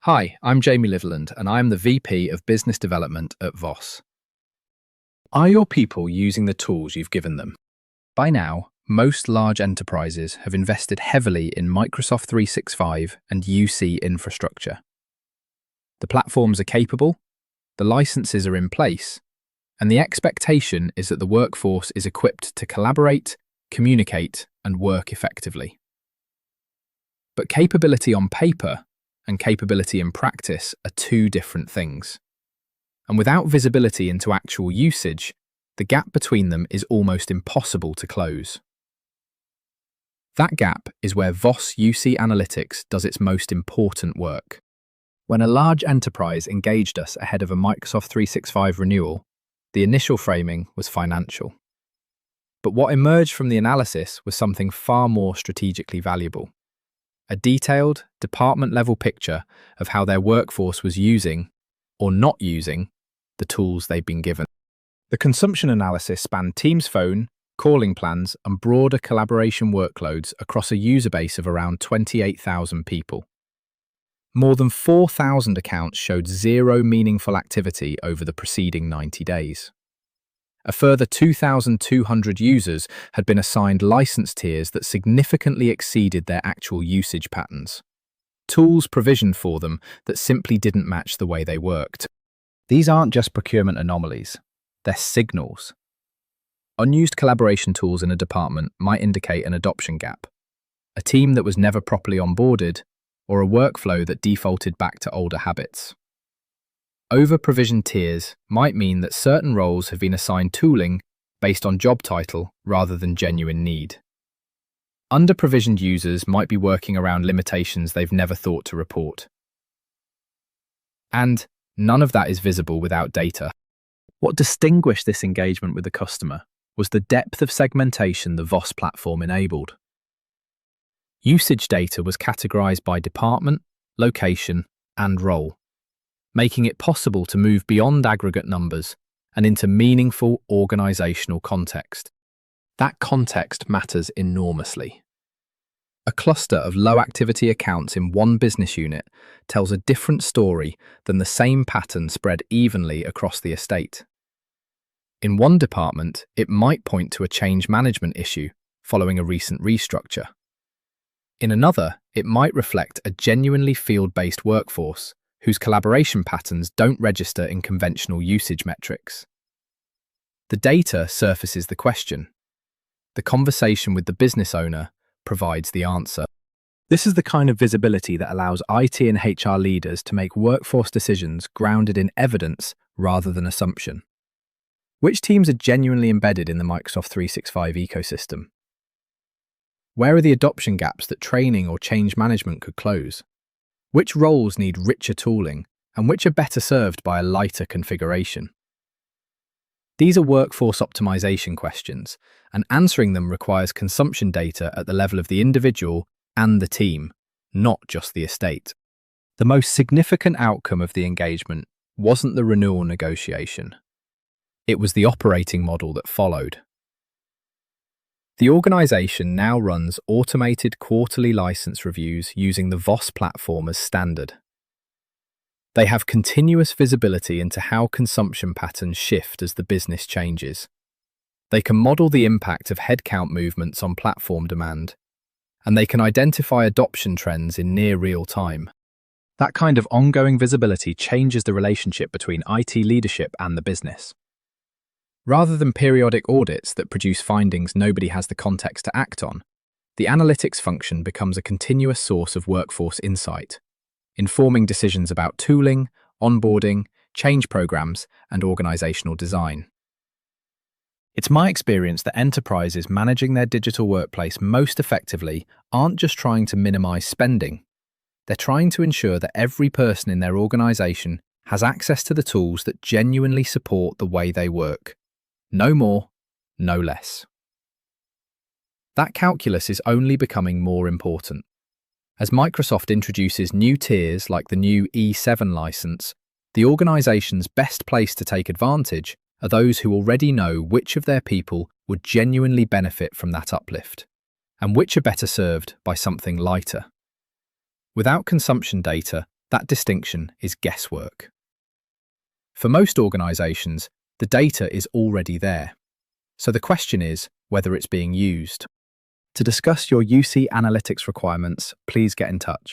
Hi, I'm Jamie Litherland, and I'm the VP of Business Development at VOSS. Are your people using the tools you've given them? By now, most large enterprises have invested heavily in Microsoft 365 and UC infrastructure. The platforms are capable, the licenses are in place, and the expectation is that the workforce is equipped to collaborate, communicate, and work effectively. But capability on paper and capability in practice are two different things. And without visibility into actual usage, the gap between them is almost impossible to close. That gap is where VOSS UC Analytics does its most important work. When a large enterprise engaged us ahead of a Microsoft 365 renewal, the initial framing was financial. But what emerged from the analysis was something far more strategically valuable. A detailed, department-level picture of how their workforce was using, or not using, the tools they'd been given. The consumption analysis spanned Teams phone, calling plans, and broader collaboration workloads across a user base of around 28,000 people. More than 4,000 accounts showed zero meaningful activity over the preceding 90 days. A further 2,200 users had been assigned license tiers that significantly exceeded their actual usage patterns. Tools provisioned for them that simply didn't match the way they worked. These aren't just procurement anomalies, they're signals. Unused collaboration tools in a department might indicate an adoption gap, a team that was never properly onboarded, or a workflow that defaulted back to older habits. Over-provisioned tiers might mean that certain roles have been assigned tooling based on job title rather than genuine need. Under-provisioned users might be working around limitations they've never thought to report. And none of that is visible without data. What distinguished this engagement with the customer was the depth of segmentation the VOSS platform enabled. Usage data was categorized by department, location, and role, making it possible to move beyond aggregate numbers and into meaningful organizational context. That context matters enormously. A cluster of low-activity accounts in one business unit tells a different story than the same pattern spread evenly across the estate. In one department, it might point to a change management issue following a recent restructure. In another, it might reflect a genuinely field-based workforce whose collaboration patterns don't register in conventional usage metrics. The data surfaces the question. The conversation with the business owner provides the answer. This is the kind of visibility that allows IT and HR leaders to make workforce decisions grounded in evidence rather than assumption. Which teams are genuinely embedded in the Microsoft 365 ecosystem? Where are the adoption gaps that training or change management could close? Which roles need richer tooling, and which are better served by a lighter configuration? These are workforce optimization questions, and answering them requires consumption data at the level of the individual and the team, not just the estate. The most significant outcome of the engagement wasn't the renewal negotiation. It was the operating model that followed. The organization now runs automated quarterly license reviews using the VOSS platform as standard. They have continuous visibility into how consumption patterns shift as the business changes. They can model the impact of headcount movements on platform demand, and they can identify adoption trends in near real time. That kind of ongoing visibility changes the relationship between IT leadership and the business. Rather than periodic audits that produce findings nobody has the context to act on, the analytics function becomes a continuous source of workforce insight, informing decisions about tooling, onboarding, change programs, and organizational design. It's my experience that enterprises managing their digital workplace most effectively aren't just trying to minimize spending. They're trying to ensure that every person in their organization has access to the tools that genuinely support the way they work. No more, no less. That calculus is only becoming more important. As Microsoft introduces new tiers like the new E7 license, the organization's best place to take advantage are those who already know which of their people would genuinely benefit from that uplift, and which are better served by something lighter. Without consumption data, That distinction is guesswork. For most organizations, the data is already there. So the question is whether it's being used. To discuss your UC analytics requirements, please get in touch.